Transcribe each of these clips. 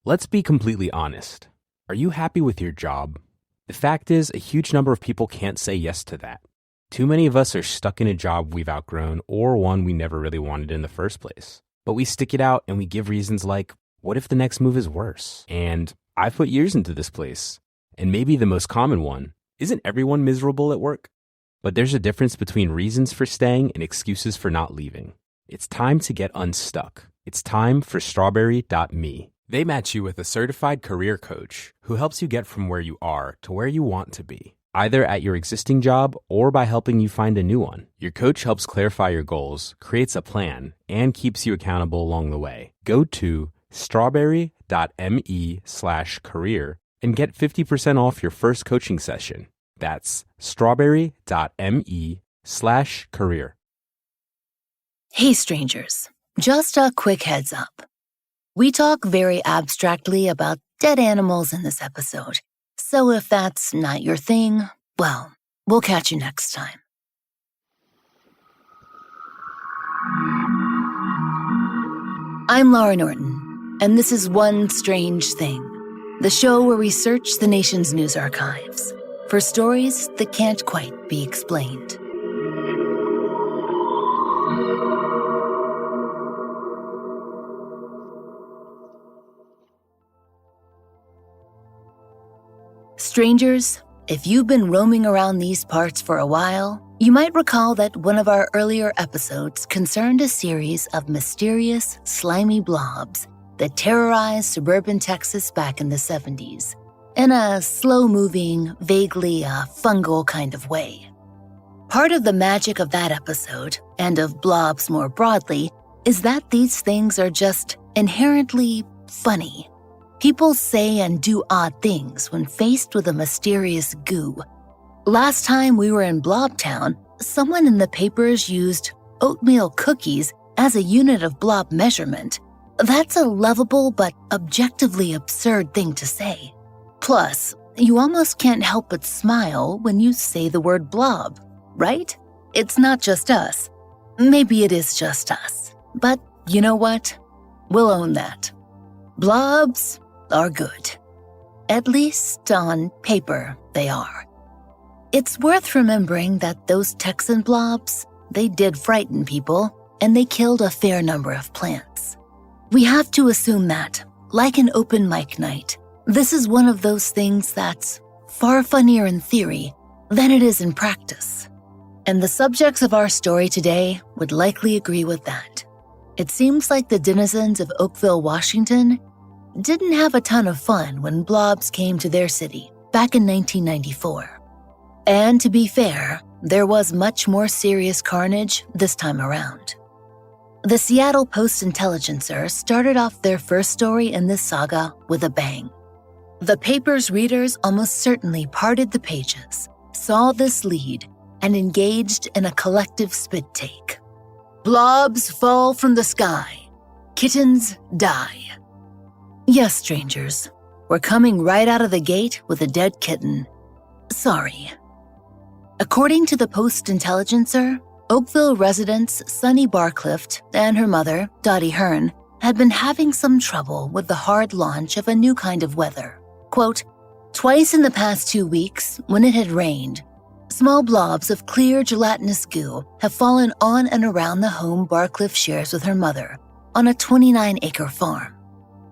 Let's be completely honest. Are you happy with your job? The fact is, a huge number of people can't say yes to that. Too many of us are stuck in a job we've outgrown or one we never really wanted in the first place. But we stick it out and we give reasons like, what if the next move is worse? And I've put years into this place. And maybe the most common one, isn't everyone miserable at work? But there's a difference between reasons for staying and excuses for not leaving. It's time to get unstuck. It's time for strawberry.me. They match you with a certified career coach who helps you get from where you are to where you want to be, either at your existing job or by helping you find a new one. Your coach helps clarify your goals, creates a plan, and keeps you accountable along the way. Go to strawberry.me/career and get 50% off your first coaching session. That's strawberry.me/career. Hey strangers, just a quick heads up. We talk very abstractly about dead animals in this episode, so if that's not your thing, well, we'll catch you next time. I'm Laurah Norton, and this is One Strange Thing, the show where we search the nation's news archives for stories that can't quite be explained. Strangers, if you've been roaming around these parts for a while, you might recall that one of our earlier episodes concerned a series of mysterious, slimy blobs that terrorized suburban Texas back in the 70s, in a slow-moving, vaguely fungal kind of way. Part of the magic of that episode, and of blobs more broadly, is that these things are just inherently funny. People say and do odd things when faced with a mysterious goo. Last time we were in Blobtown, someone in the papers used oatmeal cookies as a unit of blob measurement. That's a lovable but objectively absurd thing to say. Plus, you almost can't help but smile when you say the word blob, right? It's not just us. Maybe it is just us. But you know what? We'll own that. Blobs are good. At least on paper, they are. It's worth remembering that those Texan blobs, they did frighten people, and they killed a fair number of plants. We have to assume that, like an open mic night, this is one of those things that's far funnier in theory than it is in practice. And the subjects of our story today would likely agree with that. It seems like the denizens of Oakville, Washington, didn't have a ton of fun when blobs came to their city back in 1994. And to be fair, there was much more serious carnage this time around. The Seattle Post-Intelligencer started off their first story in this saga with a bang. The paper's readers almost certainly parted the pages, saw this lead, and engaged in a collective spit take. Blobs fall from the sky. Kittens die. Yes, strangers, we're coming right out of the gate with a dead kitten. Sorry. According to the Post-Intelligencer, Oakville residents Sunny Barclift and her mother, Dottie Hearn, had been having some trouble with the hard launch of a new kind of weather. Quote, twice in the past 2 weeks, when it had rained, small blobs of clear gelatinous goo have fallen on and around the home Barclift shares with her mother on a 29-acre farm.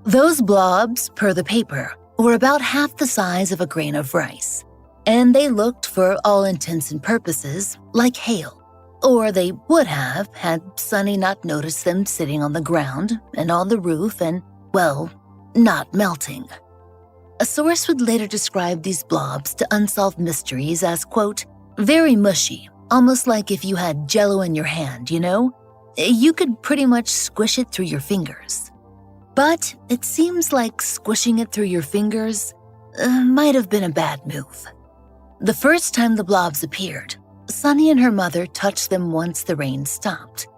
Those blobs, per the paper, were about half the size of a grain of rice, and they looked, for all intents and purposes, like hail. Or they would have had Sunny not noticed them sitting on the ground and on the roof and, well, not melting. A source would later describe these blobs to Unsolved Mysteries as, quote, very mushy, almost like if you had Jell-O in your hand, you know? You could pretty much squish it through your fingers. But it seems like squishing it through your fingers might have been a bad move. The first time the blobs appeared, Sunny and her mother touched them once the rain stopped.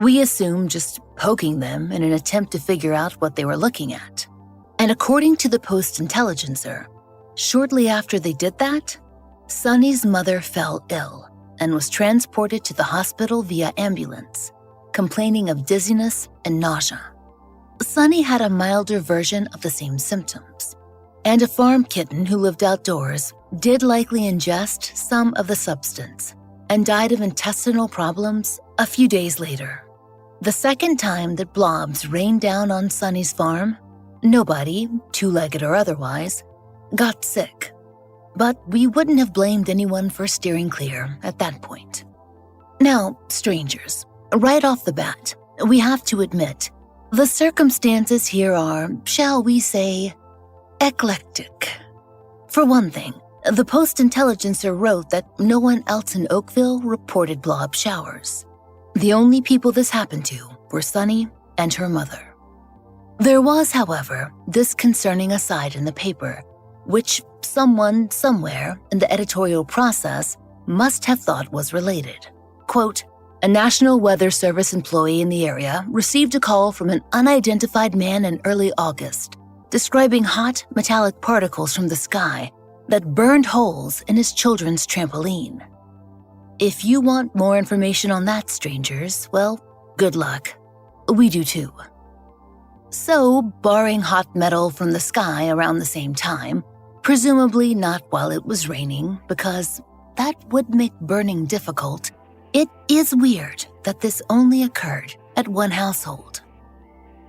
We assume just poking them in an attempt to figure out what they were looking at. And according to the Post-Intelligencer, shortly after they did that, Sunny's mother fell ill and was transported to the hospital via ambulance, complaining of dizziness and nausea. Sunny had a milder version of the same symptoms, and a farm kitten who lived outdoors did likely ingest some of the substance and died of intestinal problems a few days later. The second time that Blobs rained down on Sunny's farm, nobody, two-legged or otherwise, got sick. But we wouldn't have blamed anyone for steering clear at that point. Now, strangers, right off the bat, we have to admit, the circumstances here are, shall we say, eclectic. For one thing, the Post-Intelligencer wrote that no one else in Oakville reported blob showers. The only people this happened to were Sunny and her mother. There was, however, this concerning aside in the paper, which someone somewhere in the editorial process must have thought was related. Quote, "A National Weather Service employee in the area received a call from an unidentified man in early August, describing hot metallic particles from the sky that burned holes in his children's trampoline." If you want more information on that, strangers, well, good luck. We do too. So, barring hot metal from the sky around the same time, presumably not while it was raining, because that would make burning difficult, it is weird that this only occurred at one household.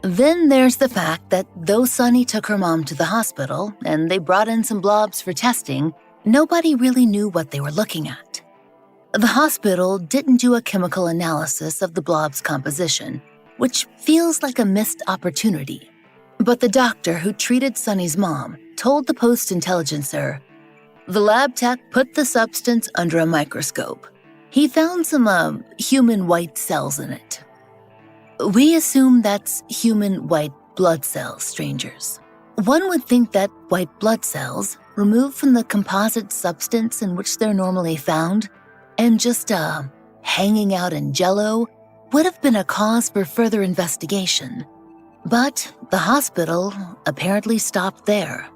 Then there's the fact that though Sunny took her mom to the hospital and they brought in some blobs for testing, nobody really knew what they were looking at. The hospital didn't do a chemical analysis of the blob's composition, which feels like a missed opportunity. But the doctor who treated Sunny's mom told the Post-Intelligencer, "The lab tech put the substance under a microscope. He found some human white cells in it." We assume that's human white blood cells, strangers. One would think that white blood cells, removed from the composite substance in which they're normally found, and just hanging out in jello, would have been a cause for further investigation. But the hospital apparently stopped there.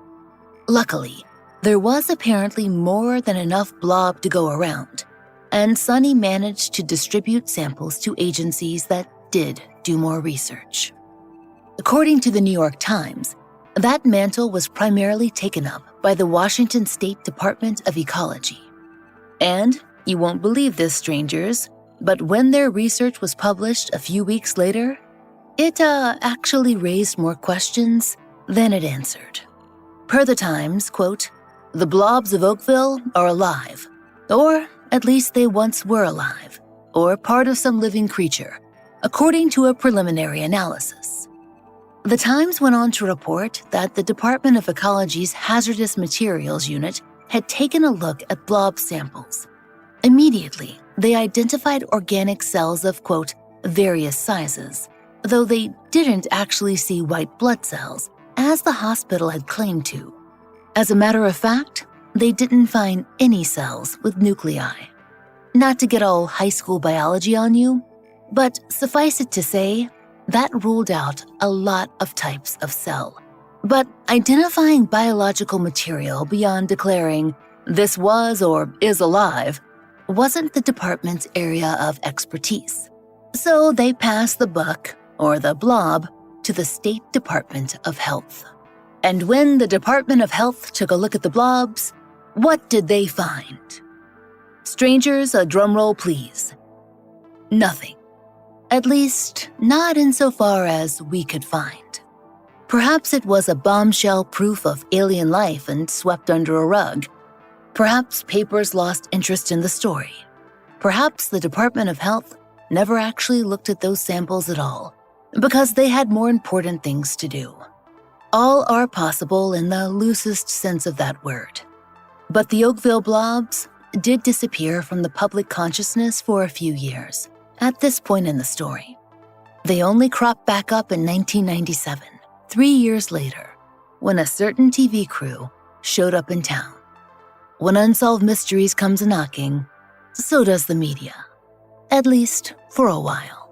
Luckily, there was apparently more than enough blob to go around, and Sunny managed to distribute samples to agencies that did do more research. According to the New York Times, that mantle was primarily taken up by the Washington State Department of Ecology. And you won't believe this, strangers, but when their research was published a few weeks later, it actually raised more questions than it answered. Per the Times, quote, "The blobs of Oakville are alive, or at least they once were alive, or part of some living creature, according to a preliminary analysis." The Times went on to report that the Department of Ecology's Hazardous Materials Unit had taken a look at blob samples. Immediately, they identified organic cells of, quote, "various sizes," though they didn't actually see white blood cells, as the hospital had claimed to. As a matter of fact, they didn't find any cells with nuclei. Not to get all high school biology on you, but suffice it to say, that ruled out a lot of types of cell. But identifying biological material beyond declaring this was or is alive wasn't the department's area of expertise. So they passed the buck, or the blob, to the State Department of Health. And when the Department of Health took a look at the blobs, what did they find? Strangers, a drum roll please. Nothing. At least, not insofar as we could find. Perhaps it was a bombshell proof of alien life and swept under a rug. Perhaps papers lost interest in the story. Perhaps the Department of Health never actually looked at those samples at all, because they had more important things to do. All are possible in the loosest sense of that word. But the Oakville blobs did disappear from the public consciousness for a few years, at this point in the story. They only cropped back up in 1997, 3 years later, when a certain TV crew showed up in town. When Unsolved Mysteries comes a-knocking, so does the media. At least for a while.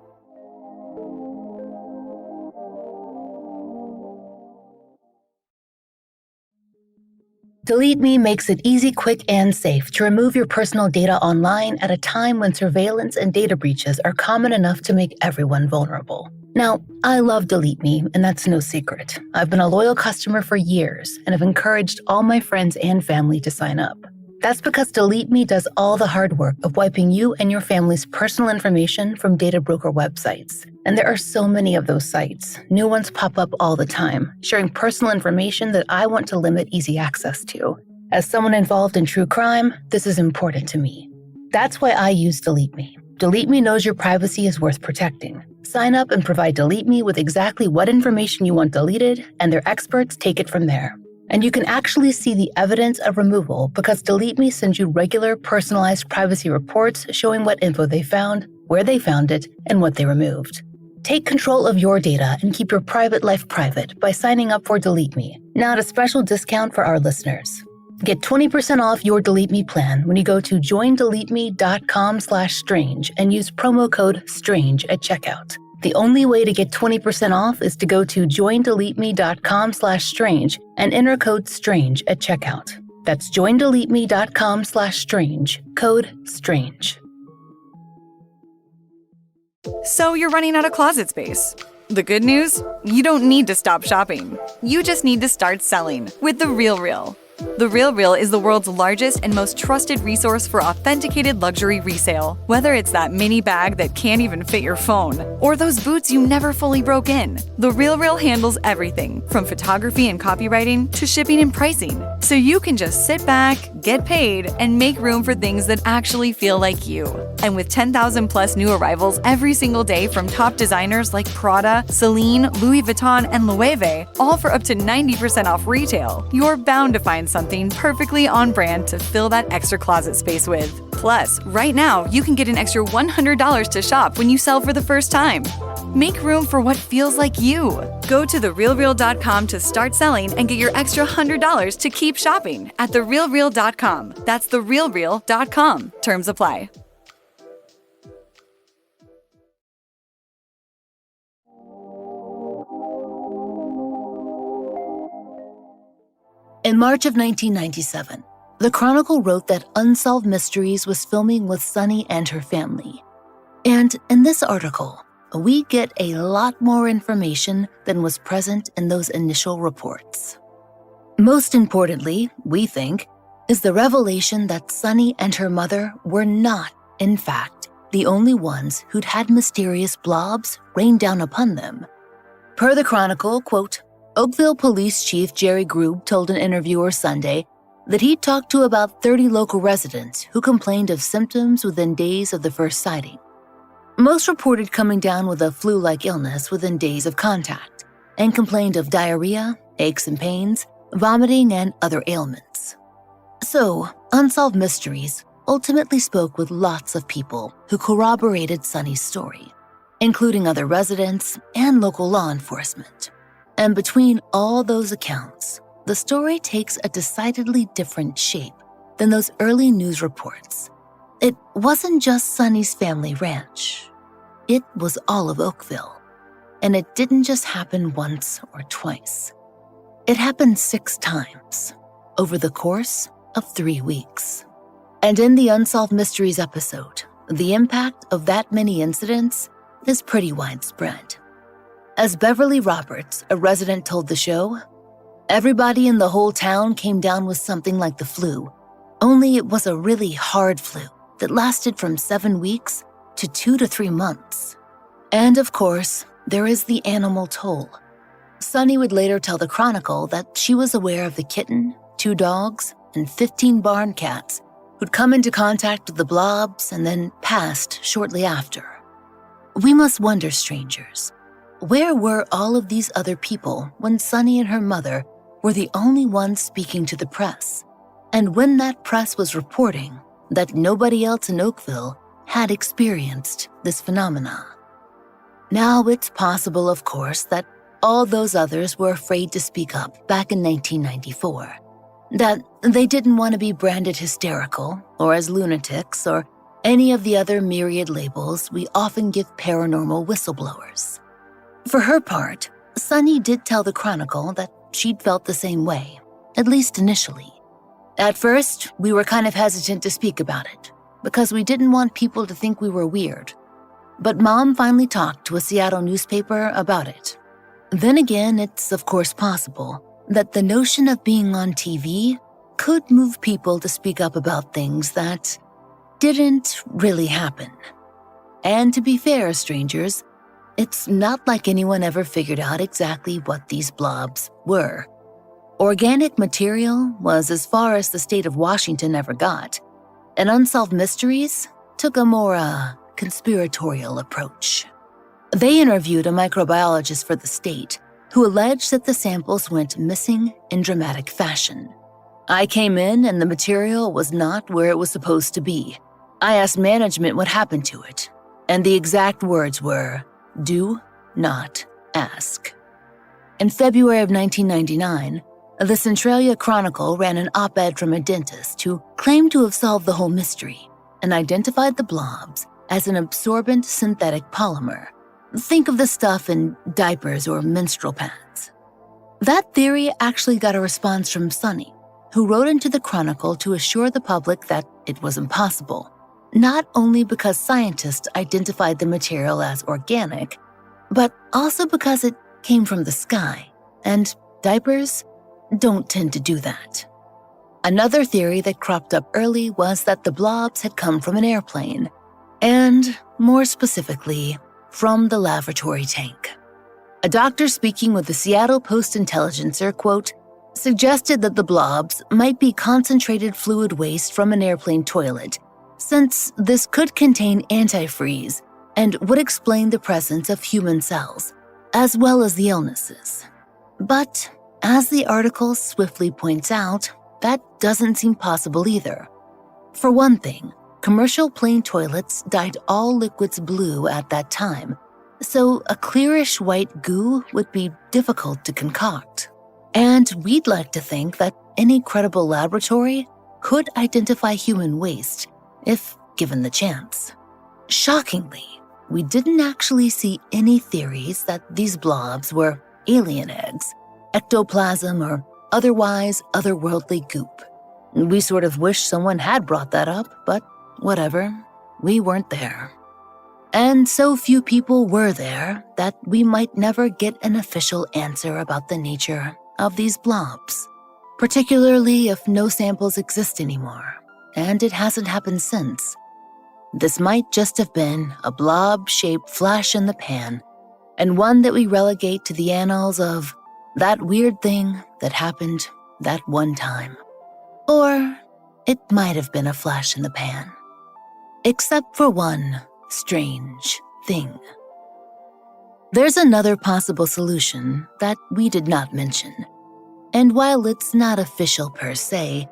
Delete Me makes it easy, quick, and safe to remove your personal data online at a time when surveillance and data breaches are common enough to make everyone vulnerable. Now, I love Delete Me, and that's no secret. I've been a loyal customer for years and have encouraged all my friends and family to sign up. That's because Delete Me does all the hard work of wiping you and your family's personal information from data broker websites. And there are so many of those sites. New ones pop up all the time, sharing personal information that I want to limit easy access to. As someone involved in true crime, this is important to me. That's why I use Delete Me. Delete Me knows your privacy is worth protecting. Sign up and provide Delete Me with exactly what information you want deleted, and their experts take it from there. And you can actually see the evidence of removal because Delete Me sends you regular personalized privacy reports showing what info they found, where they found it, and what they removed. Take control of your data and keep your private life private by signing up for Delete Me, now at a special discount for our listeners. Get 20% off your Delete Me plan when you go to joindeleteme.com/strange and use promo code STRANGE at checkout. The only way to get 20% off is to go to joindeleteme.com/strange and enter code STRANGE at checkout. That's joindeleteme.com/strange, code STRANGE. So you're running out of closet space. The good news? You don't need to stop shopping. You just need to start selling with The RealReal. The RealReal is the world's largest and most trusted resource for authenticated luxury resale. Whether it's that mini bag that can't even fit your phone, or those boots you never fully broke in, The RealReal handles everything from photography and copywriting to shipping and pricing. So you can just sit back, get paid, and make room for things that actually feel like you. And with 10,000 plus new arrivals every single day from top designers like Prada, Celine, Louis Vuitton, and Loewe, all for up to 90% off retail, you're bound to find something perfectly on brand to fill that extra closet space with. Plus, right now, you can get an extra $100 to shop when you sell for the first time. Make room for what feels like you. Go to therealreal.com to start selling and get your extra $100 to keep shopping at therealreal.com. That's therealreal.com. Terms apply. In March of 1997, the Chronicle wrote that Unsolved Mysteries was filming with Sunny and her family. And in this article, we get a lot more information than was present in those initial reports. Most importantly, we think, is the revelation that Sunny and her mother were not, in fact, the only ones who'd had mysterious blobs rain down upon them. Per the Chronicle, quote, Oakville Police Chief Jerry Grube told an interviewer Sunday that he'd talked to about 30 local residents who complained of symptoms within days of the first sighting. Most reported coming down with a flu-like illness within days of contact and complained of diarrhea, aches and pains, vomiting, and other ailments. So, Unsolved Mysteries ultimately spoke with lots of people who corroborated Sunny's story, including other residents and local law enforcement. And between all those accounts, the story takes a decidedly different shape than those early news reports. It wasn't just Sunny's family ranch. It was all of Oakville. And it didn't just happen once or twice. It happened 6 times over the course of 3 weeks. And in the Unsolved Mysteries episode, the impact of that many incidents is pretty widespread. As Beverly Roberts, a resident, told the show, everybody in the whole town came down with something like the flu, only it was a really hard flu that lasted from 7 weeks to 2 to 3 months. And of course, there is the animal toll. Sunny would later tell the Chronicle that she was aware of the kitten, 2 dogs, and 15 barn cats who'd come into contact with the blobs and then passed shortly after. We must wonder, strangers, where were all of these other people when Sunny and her mother were the only ones speaking to the press, and when that press was reporting that nobody else in Oakville had experienced this phenomena? Now, it's possible, of course, that all those others were afraid to speak up back in 1994, that they didn't want to be branded hysterical or as lunatics or any of the other myriad labels we often give paranormal whistleblowers. For her part, Sunny did tell the Chronicle that she'd felt the same way, at least initially. At first, we were kind of hesitant to speak about it, because we didn't want people to think we were weird. but Mom finally talked to a Seattle newspaper about it. Then again, it's of course possible that the notion of being on TV could move people to speak up about things that didn't really happen. And to be fair, strangers, it's not like anyone ever figured out exactly what these blobs were. Organic material was as far as the state of Washington ever got, and Unsolved Mysteries took a more conspiratorial approach. They interviewed a microbiologist for the state who alleged that the samples went missing in dramatic fashion. I came in and the material was not where it was supposed to be. I asked management what happened to it, and the exact words were, "Do not ask." In February of 1999, the Centralia Chronicle ran an op-ed from a dentist who claimed to have solved the whole mystery and identified the blobs as an absorbent synthetic polymer. Think of the stuff in diapers or menstrual pads. That theory actually got a response from Sonny, who wrote into the Chronicle to assure the public that it was impossible, not only because scientists identified the material as organic, but also because it came from the sky, and diapers don't tend to do that. Another theory that cropped up early was that the blobs had come from an airplane, and more specifically, from the lavatory tank. A doctor speaking with the Seattle Post-Intelligencer, quote, suggested that the blobs might be concentrated fluid waste from an airplane toilet, since this could contain antifreeze and would explain the presence of human cells, as well as the illnesses. But, as the article swiftly points out, that doesn't seem possible either. For one thing, commercial plane toilets dyed all liquids blue at that time, so a clearish white goo would be difficult to concoct. And we'd like to think that any credible laboratory could identify human waste if given the chance. Shockingly, we didn't actually see any theories that these blobs were alien eggs, ectoplasm, or otherwise otherworldly goop. We sort of wish someone had brought that up, but whatever, we weren't there. And so few people were there that we might never get an official answer about the nature of these blobs, particularly if no samples exist anymore, and it hasn't happened since. This might just have been a blob-shaped flash in the pan, and one that we relegate to the annals of that weird thing that happened that one time. Or it might have been a flash in the pan. Except for one strange thing. There's another possible solution that we did not mention, and while it's not official per se,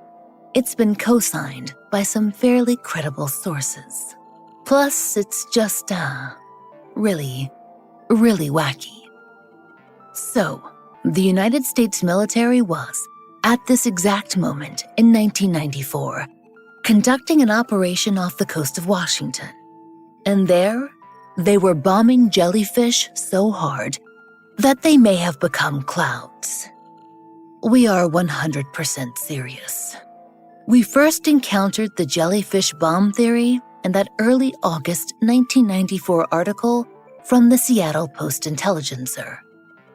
it's been co-signed by some fairly credible sources. Plus, it's just, really wacky. So, the United States military was, at this exact moment in 1994, conducting an operation off the coast of Washington. And there, they were bombing jellyfish so hard that they may have become clouds. We are 100% serious. We first encountered the jellyfish bomb theory in that early August 1994 article from the Seattle Post-Intelligencer.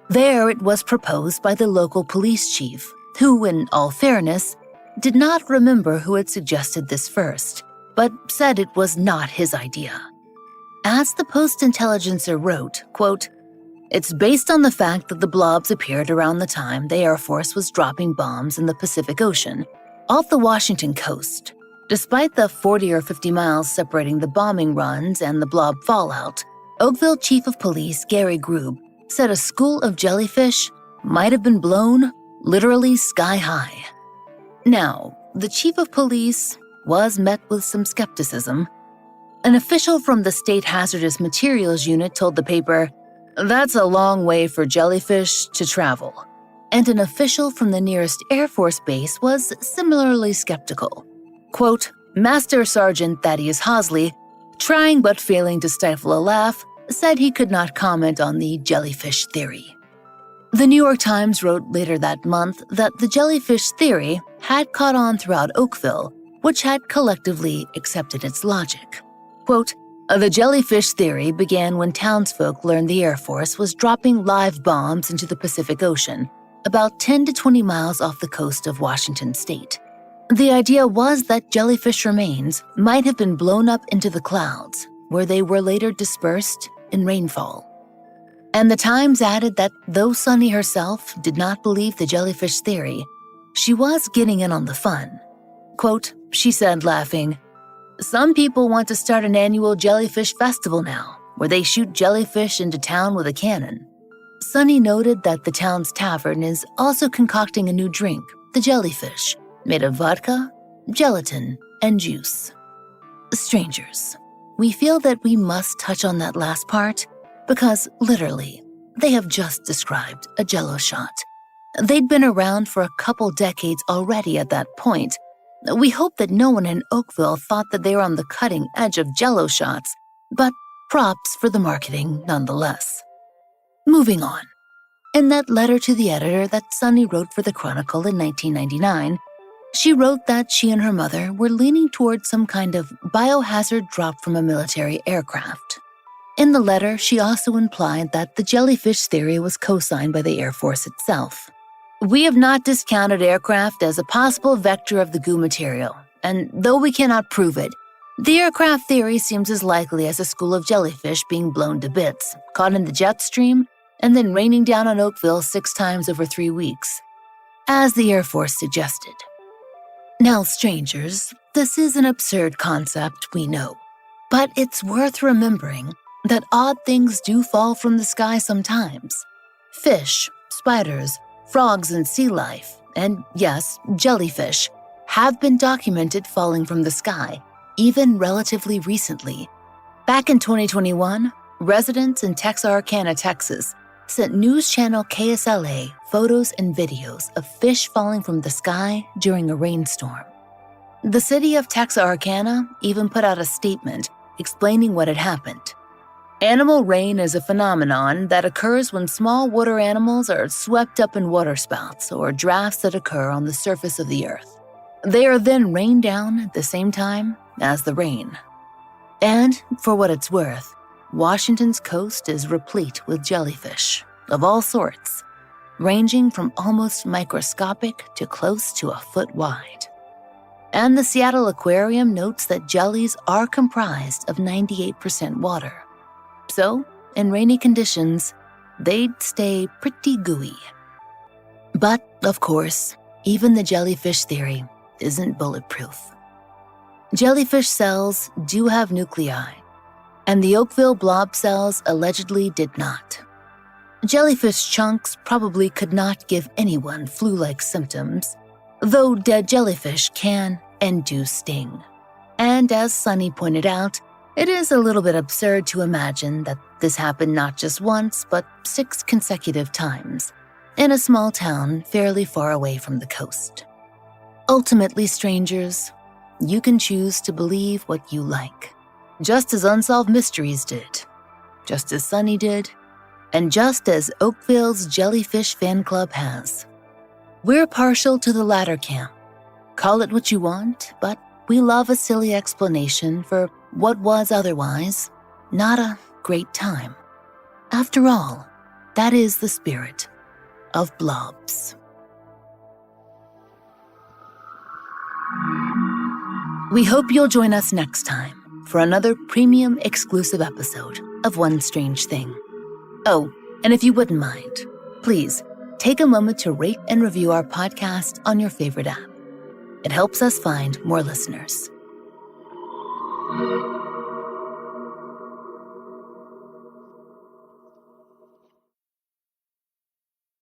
There it was proposed by the local police chief, who, in all fairness, did not remember who had suggested this first, but said it was not his idea. As the Post-Intelligencer wrote, quote, "It's based on the fact that the blobs appeared around the time the Air Force was dropping bombs in the Pacific Ocean, off the Washington coast. Despite the 40 or 50 miles separating the bombing runs and the blob fallout, Oakville Chief of Police Gary Grube said a school of jellyfish might have been blown literally sky high." Now, the Chief of Police was met with some skepticism. An official from the State Hazardous Materials Unit told the paper, "That's a long way for jellyfish to travel." And an official from the nearest Air Force base was similarly skeptical. Quote, Master Sergeant Thaddeus Hosley, trying but failing to stifle a laugh, said he could not comment on the jellyfish theory. The New York Times wrote later that month that the jellyfish theory had caught on throughout Oakville, which had collectively accepted its logic. Quote, The jellyfish theory began when townsfolk learned the Air Force was dropping live bombs into the Pacific Ocean, about 10 to 20 miles off the coast of Washington state. The idea was that jellyfish remains might have been blown up into the clouds, where they were later dispersed in rainfall. And the Times added that though Sunny herself did not believe the jellyfish theory, she was getting in on the fun. Quote, she said, laughing, "Some people want to start an annual jellyfish festival now, where they shoot jellyfish into town with a cannon." Sunny noted that the town's tavern is also concocting a new drink, the jellyfish, made of vodka, gelatin, and juice. Strangers, we feel that we must touch on that last part because, literally, they have just described a Jell-O shot. They'd been around for a couple decades already at that point. We hope that no one in Oakville thought that they were on the cutting edge of Jell-O shots, but props for the marketing nonetheless. Moving on. In that letter to the editor that Sunny wrote for the Chronicle in 1999, she wrote that she and her mother were leaning towards some kind of biohazard dropped from a military aircraft. In the letter, she also implied that the jellyfish theory was co-signed by the Air Force itself. "We have not discounted aircraft as a possible vector of the goo material, and though we cannot prove it, the aircraft theory seems as likely as a school of jellyfish being blown to bits, caught in the jet stream, and then raining down on Oakville 6 times over 3 weeks, as the Air Force suggested." Now, strangers, this is an absurd concept, we know, but it's worth remembering that odd things do fall from the sky sometimes. Fish, spiders, frogs, and sea life, and yes, jellyfish, have been documented falling from the sky, even relatively recently. Back in 2021, residents in Texarkana, Texas, sent news channel KSLA photos and videos of fish falling from the sky during a rainstorm. The city of Texarkana even put out a statement explaining what had happened. Animal rain is a phenomenon that occurs when small water animals are swept up in waterspouts or drafts that occur on the surface of the earth. They are then rained down at the same time as the rain. And, for what it's worth, Washington's coast is replete with jellyfish of all sorts, ranging from almost microscopic to close to a foot wide. And the Seattle Aquarium notes that jellies are comprised of 98% water. So, in rainy conditions, they'd stay pretty gooey. But, of course, even the jellyfish theory isn't bulletproof. Jellyfish cells do have nuclei, and the Oakville blob cells allegedly did not. Jellyfish chunks probably could not give anyone flu-like symptoms, though dead jellyfish can and do sting. And as Sunny pointed out, it is a little bit absurd to imagine that this happened not just once, but 6 consecutive times, in a small town fairly far away from the coast. Ultimately, strangers, you can choose to believe what you like, just as Unsolved Mysteries did, just as Sunny did, and just as Oakville's Jellyfish Fan Club has. We're partial to the latter camp. Call it what you want, but we love a silly explanation for what was otherwise not a great time. After all, that is the spirit of Blobs. We hope you'll join us next time for another premium exclusive episode of One Strange Thing. Oh, and if you wouldn't mind, please take a moment to rate and review our podcast on your favorite app. It helps us find more listeners.